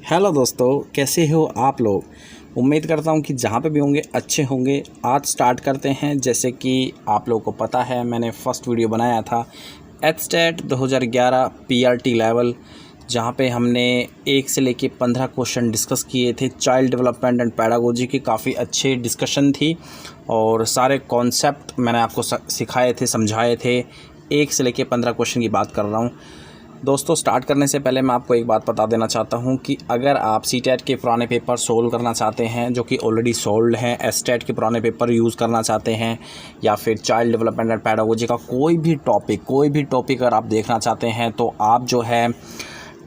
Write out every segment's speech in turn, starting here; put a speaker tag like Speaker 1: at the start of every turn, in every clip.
Speaker 1: Hello दोस्तों, कैसे हो आप लोग। उम्मीद करता हूँ कि जहाँ पे भी होंगे अच्छे होंगे। आज स्टार्ट करते हैं। जैसे कि आप लोगों को पता है, मैंने फ़र्स्ट वीडियो बनाया था एचस्टेट 2011 पीआरटी लेवल, जहाँ पे हमने 1 से लेके 15 क्वेश्चन डिस्कस किए थे। चाइल्ड डेवलपमेंट एंड पैडागोजी की काफ़ी अच्छी डिस्कशन थी और सारे कॉन्सेप्ट मैंने आपको सिखाए थे, समझाए थे। 1 से लेके 15 क्वेश्चन की बात कर रहा हूँ। दोस्तों, स्टार्ट करने से पहले मैं आपको एक बात बता देना चाहता हूं कि अगर आप सीटेट के पुराने पेपर सोल्व करना चाहते हैं, जो कि ऑलरेडी सोल्ड हैं, एचटेट के पुराने पेपर यूज़ करना चाहते हैं, या फिर चाइल्ड डेवलपमेंट एंड पैडागोजी का कोई भी टॉपिक अगर आप देखना चाहते हैं, तो आप जो है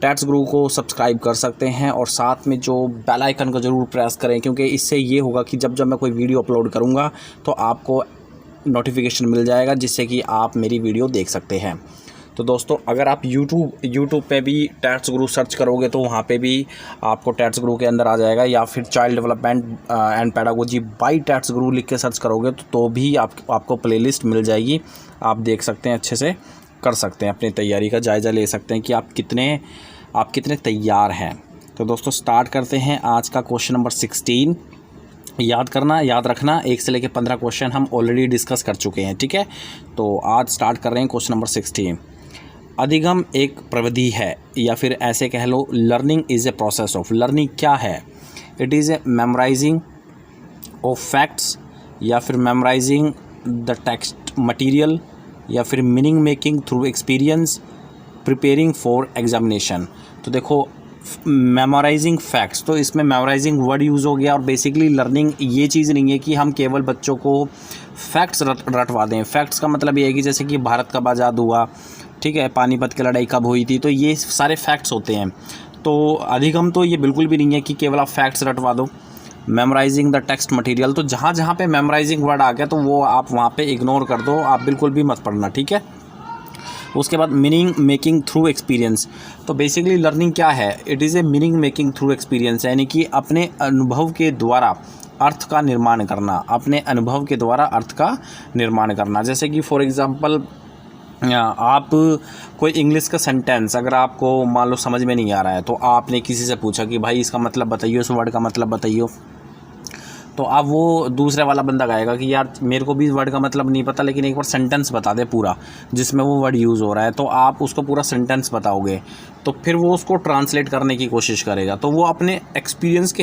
Speaker 1: टैट्स गुरु को सब्सक्राइब कर सकते हैं और साथ में जो बेल आइकन को ज़रूर प्रेस करें, क्योंकि इससे ये होगा कि जब मैं कोई वीडियो अपलोड करूँगा तो आपको नोटिफिकेशन मिल जाएगा, जिससे कि आप मेरी वीडियो देख सकते हैं। तो दोस्तों, अगर आप यूट्यूब पे भी टैट्स गुरु सर्च करोगे तो वहाँ पे भी आपको टैट्स गुरु के अंदर आ जाएगा, या फिर child development and pedagogy by TETs Guru लिख के सर्च करोगे तो भी आपको प्लेलिस्ट मिल जाएगी। आप देख सकते हैं, अच्छे से कर सकते हैं, अपनी तैयारी का जायज़ा ले सकते हैं कि आप कितने तैयार हैं। तो दोस्तों, स्टार्ट करते हैं आज का क्वेश्चन नंबर 16। याद रखना 1 से लेकर 15 क्वेश्चन हम ऑलरेडी डिस्कस कर चुके हैं, ठीक है। तो आज स्टार्ट कर रहे हैं क्वेश्चन नंबर 16। अधिगम एक प्रविधि है, या फिर ऐसे कह लो learning is a process of. Learning क्या है? It is a memorising of facts, या फिर मेमोराइजिंग द टेक्स्ट मटेरियल, या फिर meaning making through experience, preparing for examination. तो देखो, मेमोराइजिंग फैक्ट्स, तो इसमें मेमोराइजिंग वर्ड यूज़ हो गया। और बेसिकली लर्निंग ये चीज़ नहीं है कि हम केवल बच्चों को फैक्ट्स रटवा दें। फैक्ट्स का मतलब ये है कि जैसे कि भारत कब आज़ाद हुआ, ठीक है, पानीपत की लड़ाई कब हुई थी, तो ये सारे फैक्ट्स होते हैं। तो अधिगम तो ये बिल्कुल भी नहीं है कि केवल आप फैक्ट्स रटवा दो। मेमोराइजिंग द टेक्स्ट मटेरियल, तो जहाँ पे मेमोराइजिंग वर्ड आ गया तो वो आप वहाँ पे इग्नोर कर दो, आप बिल्कुल भी मत पढ़ना, ठीक है। उसके बाद मीनिंग मेकिंग थ्रू एक्सपीरियंस। तो बेसिकली लर्निंग क्या है? It is a meaning making through experience, यानी कि अपने अनुभव के द्वारा अर्थ का निर्माण करना। अपने अनुभव के द्वारा अर्थ का निर्माण करना। जैसे कि फॉर एग्ज़ाम्पल, आप कोई इंग्लिश का सेंटेंस अगर आपको मान लो समझ में नहीं आ रहा है, तो आपने किसी से पूछा कि भाई इसका मतलब बताइए, इस वर्ड का मतलब बताइए, तो अब वो दूसरे वाला बंदा कहेगा कि यार मेरे को भी वर्ड का मतलब नहीं पता, लेकिन एक बार सेंटेंस बता दे पूरा जिसमें वो वर्ड यूज़ हो रहा है। तो आप उसको पूरा सेंटेंस बताओगे, तो फिर वो उसको ट्रांसलेट करने की कोशिश करेगा। तो वो अपने एक्सपीरियंस के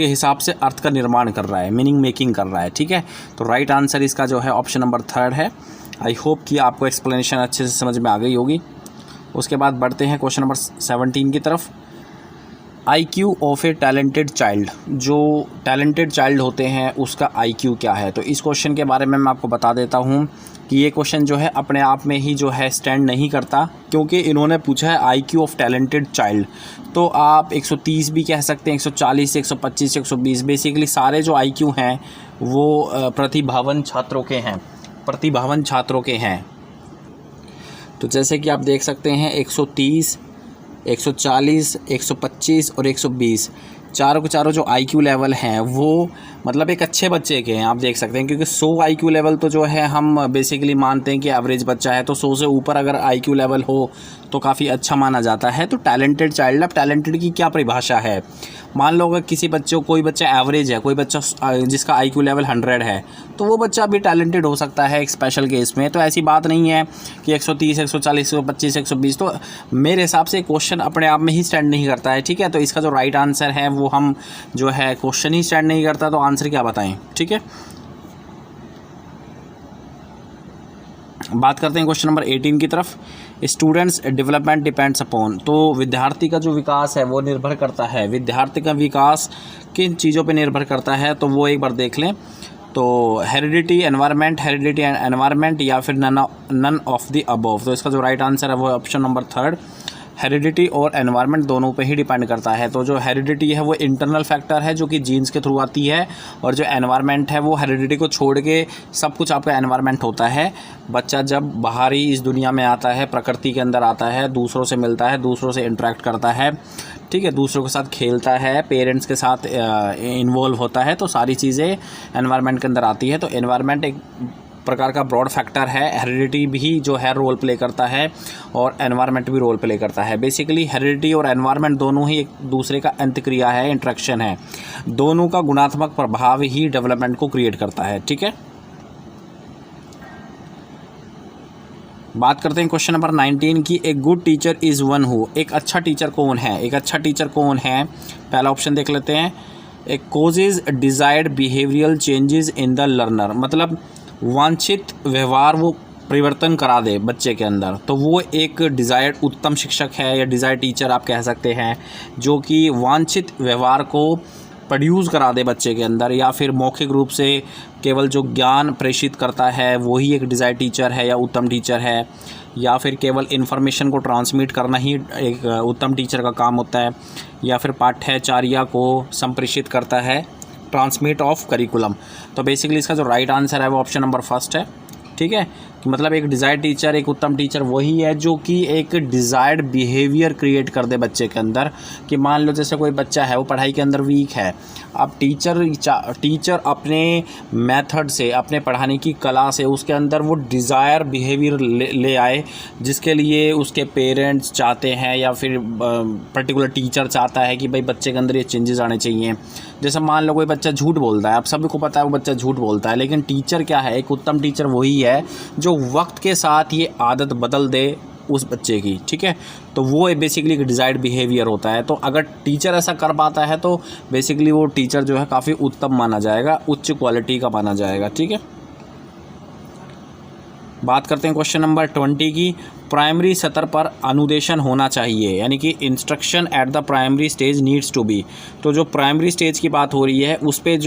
Speaker 1: हिसाब से अर्थ का निर्माण कर रहा है, मीनिंग मेकिंग कर रहा है, ठीक है। तो राइट आंसर इसका जो है ऑप्शन नंबर 3 है। आई होप कि आपको एक्सप्लेनेशन अच्छे से समझ में आ गई होगी। उसके बाद बढ़ते हैं क्वेश्चन नंबर 17 की तरफ। IQ of A talented child. जो टैलेंटेड चाइल्ड होते हैं उसका IQ क्या है? तो इस क्वेश्चन के बारे में मैं आपको बता देता हूँ कि ये क्वेश्चन जो है अपने आप में ही जो है स्टैंड नहीं करता, क्योंकि इन्होंने पूछा है IQ ऑफ टैलेंटेड चाइल्ड। तो आप 130 भी कह सकते हैं, 140, 125, 120। बेसिकली सारे जो IQ हैं वो प्रतिभावान छात्रों के हैं। तो जैसे कि आप देख सकते हैं 130, 140, 125 और 120, चारों के चारों जो IQ लेवल हैं वो मतलब एक अच्छे बच्चे के हैं, आप देख सकते हैं। क्योंकि 100 IQ लेवल तो जो है हम बेसिकली मानते हैं कि एवरेज बच्चा है, तो 100 से ऊपर अगर IQ लेवल हो तो काफ़ी अच्छा माना जाता है। तो टैलेंटेड चाइल्ड, अब टैलेंटेड की क्या परिभाषा है? मान लो अगर कोई बच्चा एवरेज है, कोई बच्चा जिसका IQ लेवल 100 है, तो वो बच्चा भी टैलेंटेड हो सकता है एक स्पेशल केस में। तो ऐसी बात नहीं है कि 130, 140, 125, 120। तो मेरे हिसाब से क्वेश्चन अपने आप में ही स्टैंड नहीं करता है, ठीक है। तो इसका जो राइट आंसर है वो हम जो है क्वेश्चन ही स्टैंड नहीं करता, तो आंसर क्या बताएं, ठीक है। बात करते हैं क्वेश्चन नंबर 18 की तरफ। Students development depends upon. तो विद्यार्थी का जो विकास है वो निर्भर करता है, विद्यार्थी का विकास किन चीज़ों पे निर्भर करता है, तो वो एक बार देख लें। तो हेरिडिटी एंड एनवायरनमेंट, या फिर नन ऑफ द अबव। तो इसका जो राइट आंसर है वो ऑप्शन नंबर 3, हेरिडिटी और एनवायरनमेंट दोनों पे ही डिपेंड करता है। तो जो हेरिडिटी है वो इंटरनल फैक्टर है जो कि जीन्स के थ्रू आती है, और जो एनवायरनमेंट है वो हेरिडिटी को छोड़ के सब कुछ आपका एनवायरनमेंट होता है। बच्चा जब बाहरी इस दुनिया में आता है, प्रकृति के अंदर आता है, दूसरों से मिलता है, दूसरों से इंटरेक्ट करता है, ठीक है, दूसरों के साथ खेलता है, पेरेंट्स के साथ इन्वॉल्व होता है, तो सारी चीज़ें एनवायरनमेंट के अंदर आती है। तो एनवायरनमेंट एक प्रकार का ब्रॉड फैक्टर है। हेरिडिटी भी जो है रोल प्ले करता है और एनवायरनमेंट भी रोल प्ले करता है। बेसिकली हेरिडिटी और एनवायरनमेंट दोनों ही एक दूसरे का अंतक्रिया है, इंटरेक्शन है। दोनों का गुणात्मक प्रभाव ही डेवलपमेंट को क्रिएट करता है। ठीक है, बात करते हैं क्वेश्चन नंबर 19 की। एक good teacher is one who, एक अच्छा टीचर कौन है? एक अच्छा टीचर कौन है? पहला ऑप्शन देख लेते हैं। एक causes desired behavioural changes in the learner, मतलब वांछित व्यवहार वो परिवर्तन करा दे बच्चे के अंदर, तो वो एक डिज़ायर्ड उत्तम शिक्षक है या डिज़ायर्ड टीचर आप कह सकते हैं, जो कि वांछित व्यवहार को प्रोड्यूस करा दे बच्चे के अंदर, या फिर मौखिक रूप से केवल जो ज्ञान प्रेषित करता है वही एक डिज़ायर्ड टीचर है या उत्तम टीचर है, या फिर केवल इन्फॉर्मेशन को ट्रांसमिट करना ही एक उत्तम टीचर का काम होता है, या फिर पाठ्यचर्या को संप्रेषित करता है, ट्रांसमिट ऑफ करिकुलम। तो बेसिकली इसका जो राइट आंसर है वो ऑप्शन नंबर फर्स्ट है। ठीक है, कि मतलब एक डिज़ायर्ड टीचर, एक उत्तम टीचर वही है जो कि एक डिज़ायर्ड बिहेवियर क्रिएट कर दे बच्चे के अंदर। कि मान लो जैसे कोई बच्चा है वो पढ़ाई के अंदर वीक है, अब टीचर अपने मेथड से, अपने पढ़ाने की कला से उसके अंदर वो डिज़ायर बिहेवियर ले आए, जिसके लिए उसके पेरेंट्स चाहते हैं या फिर पर्टिकुलर टीचर चाहता है कि भाई बच्चे के अंदर ये चेंजेस आने चाहिए। जैसे मान लो कोई बच्चा झूठ बोलता है, अब सभी को पता है वो बच्चा झूठ बोलता है, लेकिन टीचर क्या है, एक उत्तम टीचर वही है जो वक्त के साथ ये आदत बदल दे उस बच्चे की। ठीक है, तो वो बेसिकली एक डिज़ायर्ड बिहेवियर होता है। तो अगर टीचर ऐसा कर पाता है तो बेसिकली वो टीचर जो है काफ़ी उत्तम माना जाएगा, उच्च क्वालिटी का माना जाएगा। ठीक है, बात करते हैं क्वेश्चन नंबर 20 की। प्राइमरी सतर पर अनुदेशन होना चाहिए, यानी कि instruction at the primary stage needs to be. तो जो प्राइमरी स्टेज की बात हो रही है उस पर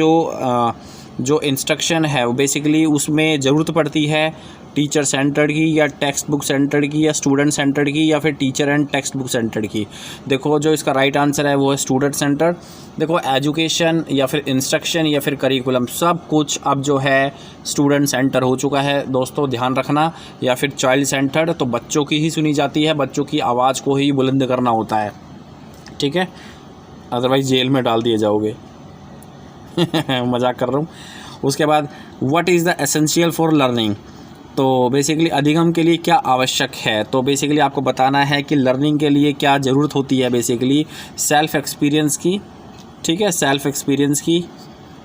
Speaker 1: जो इंस्ट्रक्शन है वो बेसिकली उसमें ज़रूरत पड़ती है टीचर सेंटर्ड की या टेक्स्ट बुक सेंटर्ड की या स्टूडेंट सेंटर्ड की या फिर teacher and text book centred की। देखो जो इसका राइट आंसर है वो है स्टूडेंट सेंटर्ड। देखो एजुकेशन या फिर इंस्ट्रक्शन या फिर करिकुलम सब कुछ अब जो है स्टूडेंट सेंटर हो चुका है दोस्तों, ध्यान रखना। या फिर चाइल्ड सेंटर्ड, तो बच्चों की ही सुनी जाती है, बच्चों की आवाज़ को ही बुलंद करना होता है। ठीक है, अदरवाइज़ जेल में डाल दिए जाओगे। मजाक कर रहा हूँ। उसके बाद what is the essential for learning, तो बेसिकली अधिगम के लिए क्या आवश्यक है? तो बेसिकली आपको बताना है कि लर्निंग के लिए क्या ज़रूरत होती है। बेसिकली सेल्फ एक्सपीरियंस की, ठीक है, सेल्फ एक्सपीरियंस की,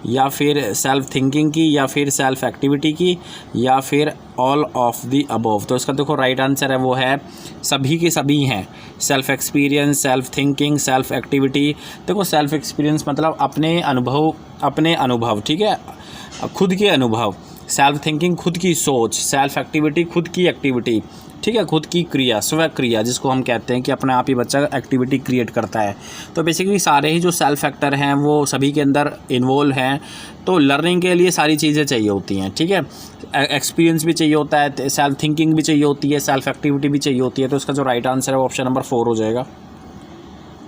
Speaker 1: या फिर सेल्फ थिंकिंग की, या फिर सेल्फ एक्टिविटी की, या फिर ऑल ऑफ द अबव। तो इसका देखो राइट आंसर है वो है सभी के सभी हैं। Self experience, self thinking, self activity. देखो सेल्फ एक्सपीरियंस मतलब अपने अनुभव, ठीक है, खुद के अनुभव। सेल्फ थिंकिंग खुद की सोच, सेल्फ एक्टिविटी खुद की एक्टिविटी, ठीक है, खुद की क्रिया, स्व क्रिया, जिसको हम कहते हैं कि अपने आप ही बच्चा एक्टिविटी क्रिएट करता है। तो बेसिकली सारे ही जो सेल्फ फैक्टर हैं वो सभी के अंदर इन्वॉल्व हैं। तो लर्निंग के लिए सारी चीज़ें चाहिए होती हैं। ठीक है, एक्सपीरियंस भी चाहिए होता है, सेल्फ थिंकिंग भी चाहिए होती है, सेल्फ एक्टिविटी भी चाहिए होती है। तो इसका जो राइट आंसर है वो ऑप्शन नंबर 4 हो जाएगा।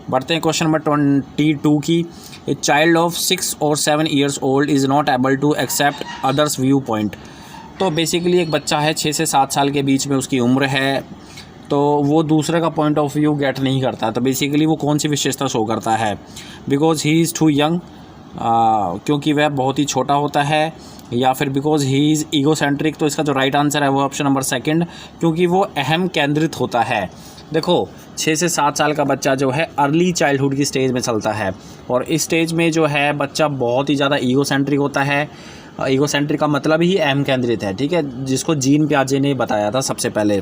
Speaker 1: बढ़ते हैं क्वेश्चन नंबर 22 की। ए चाइल्ड ऑफ 6 और 7 years old is not able to accept others viewpoint. तो बेसिकली एक बच्चा है 6 से 7 साल के बीच में उसकी उम्र है, तो वो दूसरे का पॉइंट ऑफ व्यू गेट नहीं करता। तो बेसिकली वो कौन सी विशेषता शो करता है? Because he is too young, क्योंकि वह बहुत ही छोटा होता है, या फिर बिकॉज ही इज़ ईगोसेंट्रिक। तो इसका जो राइट आंसर है वो ऑप्शन नंबर 2, क्योंकि वो अहम केंद्रित होता है। देखो 6 से 7 साल का बच्चा जो है अर्ली चाइल्डहुड की स्टेज में चलता है, और इस स्टेज में जो है बच्चा बहुत ही ज़्यादा ईगोसेंट्रिक होता है। ईगोसेंट्रिक का मतलब ही अहम केंद्रित है, ठीक है, जिसको जीन पियाजे ने बताया था सबसे पहले।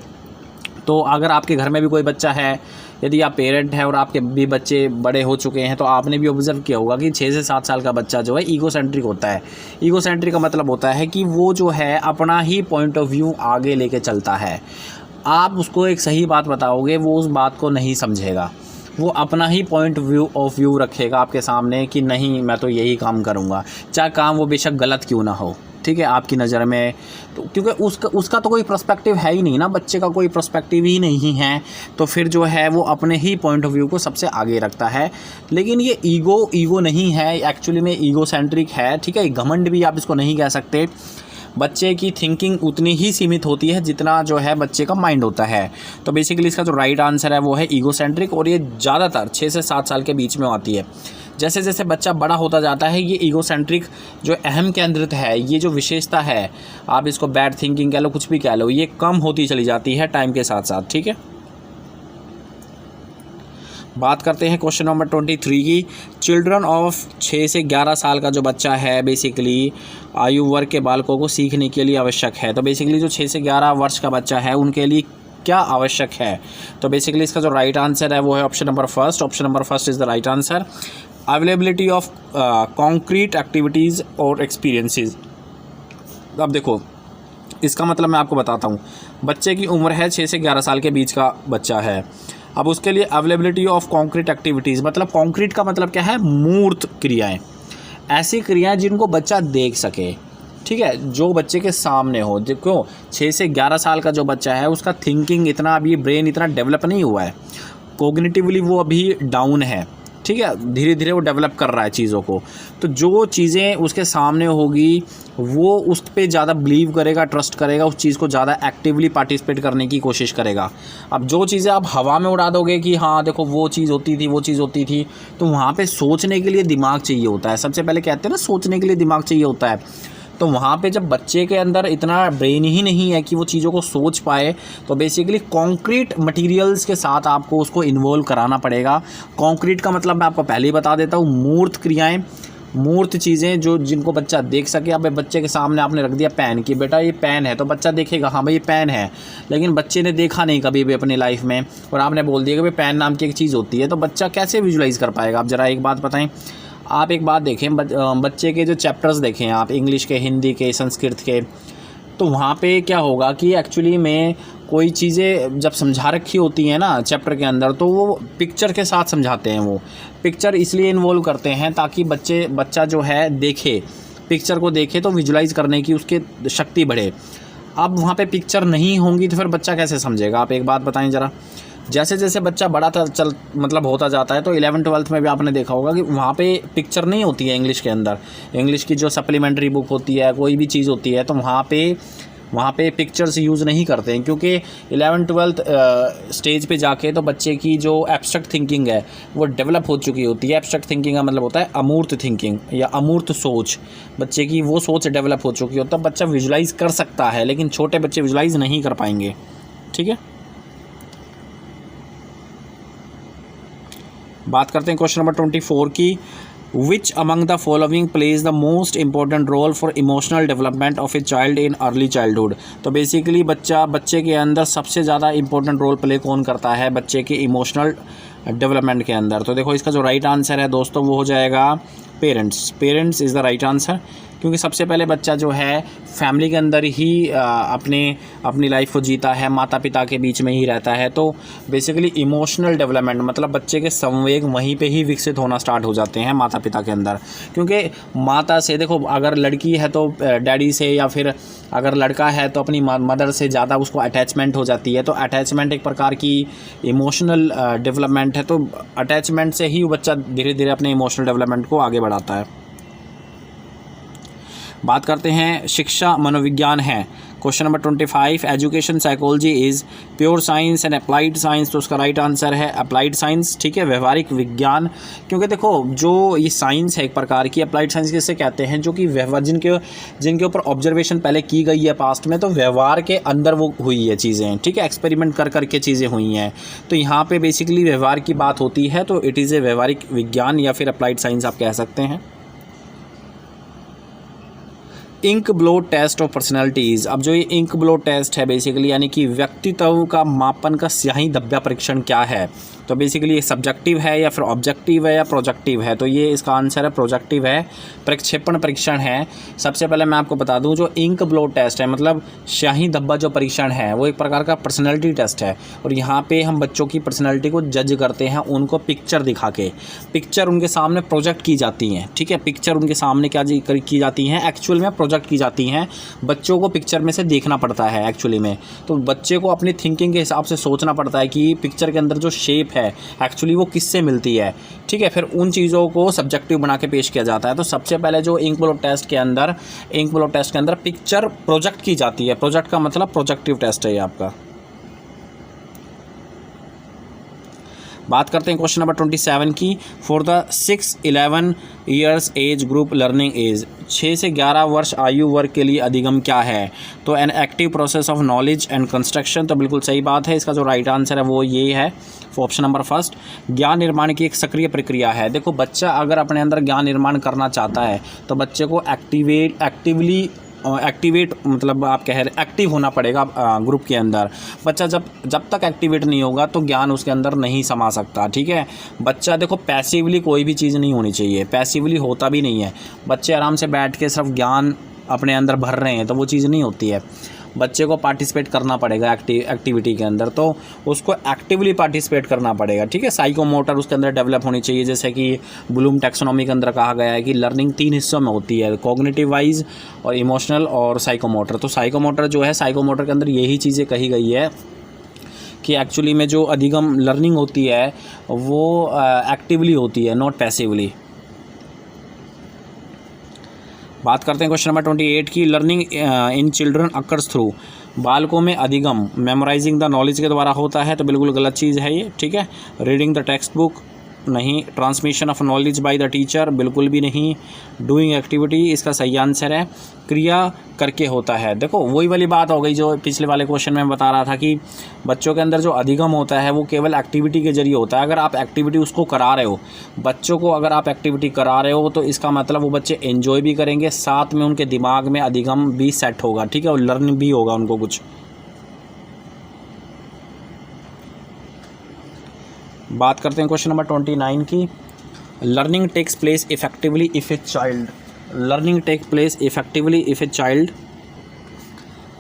Speaker 1: तो अगर आपके घर में भी कोई बच्चा है, यदि आप पेरेंट हैं और आपके भी बच्चे बड़े हो चुके हैं, तो आपने भी ऑब्जर्व किया होगा कि 6 से 7 साल का बच्चा जो है ईगोसेंट्रिक होता है। ईगोसेंट्रिक का मतलब होता है कि वो जो है अपना ही पॉइंट ऑफ व्यू आगे लेके चलता है। आप उसको एक सही बात बताओगे, वो उस बात को नहीं समझेगा, वो अपना ही पॉइंट ऑफ व्यू रखेगा आपके सामने कि नहीं मैं तो यही काम करूँगा, चाहे काम वो बेशक गलत क्यों ना हो। ठीक है, आपकी नज़र में, तो क्योंकि उसका तो कोई पर्सपेक्टिव है ही नहीं ना, बच्चे का कोई पर्सपेक्टिव ही नहीं है, तो फिर जो है वो अपने ही पॉइंट ऑफ व्यू को सबसे आगे रखता है। लेकिन ये ईगो नहीं है, एक्चुअली में ईगोसेंट्रिक है। ठीक है, घमंड भी आप इसको नहीं कह सकते। बच्चे की थिंकिंग उतनी ही सीमित होती है जितना जो है बच्चे का माइंड होता है। तो बेसिकली इसका जो राइट आंसर है वो है ईगोसेंट्रिक, और ये ज़्यादातर 6 से 7 साल के बीच में आती है। जैसे जैसे बच्चा बड़ा होता जाता है ये ईगोसेंट्रिक जो अहम केंद्रित है, ये जो विशेषता है, आप इसको बैड थिंकिंग कह लो, कुछ भी कह लो, ये कम होती चली जाती है टाइम के साथ साथ। ठीक है, बात करते हैं क्वेश्चन नंबर 23 की। चिल्ड्रन ऑफ 6 से 11 साल का जो बच्चा है बेसिकली आयु वर्ग के बालकों को सीखने के लिए आवश्यक है। तो बेसिकली जो 6 से 11 वर्ष का बच्चा है उनके लिए क्या आवश्यक है? तो बेसिकली इसका जो राइट आंसर है वो है option number first. Option number first is the right answer. Availability of concrete activities और एक्सपीरियंसेस। अब देखो इसका मतलब मैं आपको बताता हूँ। बच्चे की उम्र है 6 से 11 साल के बीच का बच्चा है। अब उसके लिए अवेलेबिलिटी ऑफ कॉन्क्रीट एक्टिविटीज़, मतलब कॉन्क्रीट का मतलब क्या है? मूर्त क्रियाएं, ऐसी क्रियाएं जिनको बच्चा देख सके। ठीक है, जो बच्चे के सामने हो। देखो 6 से 11 साल का जो बच्चा है उसका थिंकिंग इतना, अभी ब्रेन इतना डेवलप नहीं हुआ है, कोग्निटिवली वो अभी डाउन है। ठीक है, धीरे धीरे वो डेवलप कर रहा है चीज़ों को। तो जो चीज़ें उसके सामने होगी वो उस पर ज़्यादा बिलीव करेगा, ट्रस्ट करेगा, उस चीज़ को ज़्यादा एक्टिवली पार्टिसिपेट करने की कोशिश करेगा। अब जो चीज़ें आप हवा में उड़ा दोगे कि हाँ देखो वो चीज़ होती थी, वो चीज़ होती थी, तो वहाँ पे सोचने के लिए दिमाग चाहिए होता है। सबसे पहले कहते हैं ना, सोचने के लिए दिमाग चाहिए होता है। तो वहाँ पे जब बच्चे के अंदर इतना ब्रेन ही नहीं है कि वो चीज़ों को सोच पाए, तो बेसिकली कॉन्क्रीट मटेरियल्स के साथ आपको उसको इन्वॉल्व कराना पड़ेगा। कॉन्क्रीट का मतलब मैं आपको पहले ही बता देता हूँ, मूर्त क्रियाएं, मूर्त चीज़ें जो जिनको बच्चा देख सके। अब बच्चे के सामने आपने रख दिया पेन कि बेटा ये पेन है, तो बच्चा देखेगा हाँ भाई ये पेन है, लेकिन बच्चे ने देखा नहीं कभी भी अपनी लाइफ में, और आपने बोल दिया कि भाई पेन नाम की एक चीज़ होती है, तो बच्चा कैसे विजुलाइज़ कर पाएगा? आप ज़रा एक बात बताएं। आप एक बात देखें, बच्चे के जो चैप्टर्स देखें आप, इंग्लिश के, हिंदी के, संस्कृत के, तो वहाँ पे क्या होगा कि एक्चुअली में कोई चीज़ें जब समझा रखी होती हैं ना चैप्टर के अंदर, तो वो पिक्चर के साथ समझाते हैं। वो पिक्चर इसलिए इन्वॉल्व करते हैं ताकि बच्चा जो है देखे, पिक्चर को देखे तो विजुलाइज़ करने की उसकी शक्ति बढ़े। अब वहाँ पे पिक्चर नहीं होंगी तो फिर बच्चा कैसे समझेगा? आप एक बात बताएं ज़रा। जैसे जैसे बच्चा बड़ा मतलब होता जाता है, तो 11th-12th में भी आपने देखा होगा कि वहाँ पे पिक्चर नहीं होती है इंग्लिश के अंदर। इंग्लिश की जो सप्लीमेंट्री बुक होती है, कोई भी चीज़ होती है, तो वहाँ पे पिक्चर्स यूज़ नहीं करते हैं, क्योंकि 11th-12th स्टेज पे जाके तो बच्चे की जो एब्स्ट्रैक्ट थिंकिंग है वो डेवलप हो चुकी होती है। एब्स्ट्रैक्ट थिंकिंग का मतलब होता है अमूर्त थिंकिंग या अमूर्त सोच। बच्चे की वो सोच डेवलप हो चुकी होती है, बच्चा विजुलाइज़ कर सकता है, लेकिन छोटे बच्चे विजुलाइज़ नहीं कर पाएंगे। ठीक है, बात करते हैं क्वेश्चन नंबर 24 की। Which among the following plays the most important role for emotional development of a child in early childhood. तो बेसिकली बच्चे के अंदर सबसे ज़्यादा इंपॉर्टेंट रोल प्ले कौन करता है बच्चे के इमोशनल डेवलपमेंट के अंदर? तो देखो इसका जो राइट आंसर है दोस्तों वो हो जाएगा parents. Parents is the right answer, क्योंकि सबसे पहले बच्चा जो है फैमिली के अंदर ही अपनी लाइफ को जीता है, माता पिता के बीच में ही रहता है। तो बेसिकली इमोशनल डेवलपमेंट मतलब बच्चे के संवेग वहीं पे ही विकसित होना स्टार्ट हो जाते हैं माता पिता के अंदर। क्योंकि माता से, देखो अगर लड़की है तो डैडी से, या फिर अगर लड़का है तो अपनी मदर से ज़्यादा उसको अटैचमेंट हो जाती है। तो अटैचमेंट एक प्रकार की इमोशनल डेवलपमेंट है, तो अटैचमेंट से ही बच्चा धीरे धीरे अपने इमोशनल डेवलपमेंट को आगे बढ़ाता है। बात करते हैं शिक्षा मनोविज्ञान है। Question number 25, education psychology is pure science and applied science. तो उसका राइट आंसर है अप्लाइड साइंस। ठीक है, व्यवहारिक विज्ञान, क्योंकि देखो जो ये साइंस है एक प्रकार की, अप्लाइड साइंस किसे कहते हैं? जो कि व्यवहार, जिनके ऊपर ऑब्जर्वेशन पहले की गई है पास्ट में, तो व्यवहार के अंदर वो हुई है चीज़ें। ठीक है, एक्सपेरिमेंट कर के चीज़ें हुई हैं। तो यहाँ पे बेसिकली व्यवहार की बात होती है, तो इट इज़ ए व्यवहारिक विज्ञान या फिर अप्लाइड साइंस आप कह सकते हैं। Ink blot test of personalities. अब जो ये इंक ब्लो टेस्ट है बेसिकली यानी कि व्यक्तित्व का मापन का स्याही धब्बा परीक्षण क्या है? तो बेसिकली ये सब्जेक्टिव है या फिर ऑब्जेक्टिव है या प्रोजेक्टिव है? तो ये इसका आंसर है प्रोजेक्टिव है, प्रक्षेपण परीक्षण है। सबसे पहले मैं आपको बता दूं, जो इंक ब्लो टेस्ट है मतलब स्याही धब्बा जो परीक्षण है वो एक प्रकार का पर्सनैलिटी टेस्ट है, और यहाँ पे हम बच्चों की पर्सनैलिटी को जज करते हैं उनको पिक्चर दिखा के। पिक्चर उनके सामने प्रोजेक्ट की जाती हैं। ठीक है, पिक्चर उनके सामने क्या की जाती हैं? एक्चुअल में प्रोजेक्ट की जाती हैं। बच्चों को पिक्चर में से देखना पड़ता है एक्चुअली में, तो बच्चे को अपनी थिंकिंग के हिसाब से सोचना पड़ता है कि पिक्चर के अंदर जो शेप है एक्चुअली वो किससे मिलती है। ठीक है, फिर उन चीज़ों को सब्जेक्टिव बना के पेश किया जाता है। तो सबसे पहले जो इंक ब्लो टेस्ट के अंदर पिक्चर प्रोजेक्ट की जाती है। प्रोजेक्ट का मतलब प्रोजेक्टिव टेस्ट है ये आपका। बात करते हैं क्वेश्चन नंबर 27 की। For the 6-11 years age group learning age, 6 से 11 वर्ष आयु वर्ग के लिए अधिगम क्या है? तो an active process of knowledge and construction, तो बिल्कुल सही बात है। इसका जो राइट आंसर है वो ये है, ऑप्शन नंबर फर्स्ट। ज्ञान निर्माण की एक सक्रिय प्रक्रिया है। देखो बच्चा अगर अपने अंदर ज्ञान निर्माण करना चाहता है तो बच्चे को एक्टिवेट मतलब आप कह रहे एक्टिव होना पड़ेगा ग्रुप के अंदर। बच्चा जब तक एक्टिवेट नहीं होगा तो ज्ञान उसके अंदर नहीं समा सकता, ठीक है। बच्चा देखो पैसिवली कोई भी चीज़ नहीं होनी चाहिए, पैसिवली होता भी नहीं है। बच्चे आराम से बैठ के सिर्फ ज्ञान अपने अंदर भर रहे हैं तो वो चीज़ नहीं होती है। बच्चे को पार्टिसिपेट करना पड़ेगा एक्टिविटी के अंदर, तो उसको एक्टिवली पार्टिसिपेट करना पड़ेगा, ठीक है। साइकोमोटर उसके अंदर डेवलप होनी चाहिए, जैसे कि ब्लूम टैक्सोनॉमी के अंदर कहा गया है कि लर्निंग 3 हिस्सों में होती है, कॉग्निटिव वाइज और इमोशनल और साइकोमोटर। तो साइकोमोटर जो है, साइकोमोटर के अंदर यही चीज़ें कही गई है कि एक्चुअली में जो अधिगम लर्निंग होती है वो एक्टिवली होती है, नॉट पैसिवली। बात करते हैं क्वेश्चन नंबर 28 की। Learning in children occurs through, बालकों में अधिगम मेमोराइजिंग द नॉलेज के द्वारा होता है, तो बिल्कुल गलत चीज़ है ये, ठीक है। रीडिंग द टेक्स्ट बुक, नहीं। Transmission of knowledge by the teacher, बिल्कुल भी नहीं। डूइंग एक्टिविटी, इसका सही आंसर है क्रिया करके होता है। देखो वही वाली बात हो गई जो पिछले वाले क्वेश्चन में बता रहा था कि बच्चों के अंदर जो अधिगम होता है वो केवल एक्टिविटी के जरिए होता है। अगर आप एक्टिविटी उसको करा रहे हो, बच्चों को अगर आप एक्टिविटी करा रहे हो तो इसका मतलब वो बच्चे एंजॉय भी करेंगे, साथ में उनके दिमाग में अधिगम भी सेट होगा, ठीक है, और लर्न भी होगा उनको कुछ। बात करते हैं क्वेश्चन नंबर 29 की। Learning takes place effectively if a child, learning take place effectively if a child,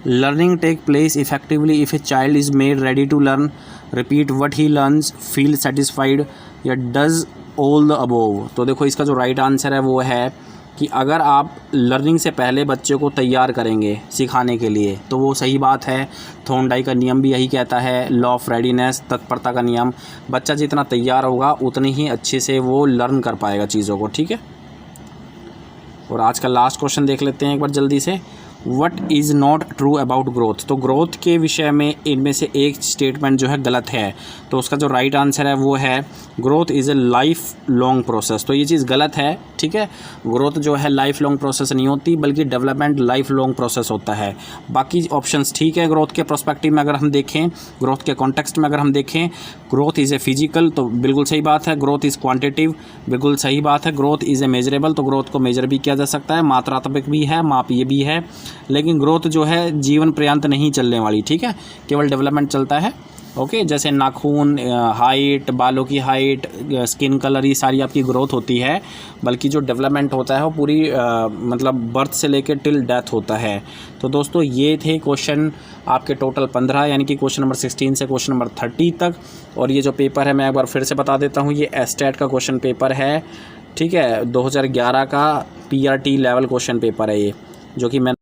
Speaker 1: learning take place effectively if a child is made ready to learn, repeat what he learns, feel satisfied या does all the above. तो देखो इसका जो right answer है वो है कि अगर आप लर्निंग से पहले बच्चे को तैयार करेंगे सिखाने के लिए तो वो सही बात है। थॉर्नडाइक का नियम भी यही कहता है, लॉ ऑफ रेडीनेस, तत्परता का नियम। बच्चा जितना तैयार होगा उतनी ही अच्छे से वो लर्न कर पाएगा चीज़ों को, ठीक है। और आज का लास्ट क्वेश्चन देख लेते हैं एक बार जल्दी से। What is not true about growth, तो ग्रोथ के विषय में इनमें से एक स्टेटमेंट जो है गलत है, तो उसका जो राइट आंसर है वो है growth is a life long process. तो ये चीज़ गलत है, ठीक है। ग्रोथ जो है लाइफ लॉन्ग प्रोसेस नहीं होती बल्कि डेवलपमेंट लाइफ लॉन्ग प्रोसेस होता है। बाकी ऑप्शंस ठीक है। ग्रोथ के पर्सपेक्टिव में अगर हम देखें, ग्रोथ के कॉन्टेक्स्ट में अगर हम देखें, ग्रोथ इज़ ए फिजिकल, तो बिल्कुल सही बात है। ग्रोथ इज़ क्वांटिटिव, बिल्कुल सही बात है। ग्रोथ इज़ ए मेजरेबल, तो ग्रोथ को मेजर भी किया जा सकता है, मात्रात्मक भी है, मापीय भी है। लेकिन ग्रोथ जो है जीवन पर्यंत नहीं चलने वाली, ठीक है, केवल डेवलपमेंट चलता है। ओके, जैसे नाखून, हाइट, बालों की हाइट, स्किन कलर, ये सारी आपकी ग्रोथ होती है, बल्कि जो डेवलपमेंट होता है वो पूरी मतलब बर्थ से लेकर टिल डेथ होता है। तो दोस्तों ये थे क्वेश्चन आपके टोटल 15, यानी कि क्वेश्चन नंबर 16 से क्वेश्चन नंबर 30 तक। और ये जो पेपर है मैं एक बार फिर से बता देता हूँ, ये एस्टेट का क्वेश्चन पेपर है, ठीक है, 2011 का PRT लेवल क्वेश्चन पेपर है ये, जो कि मैं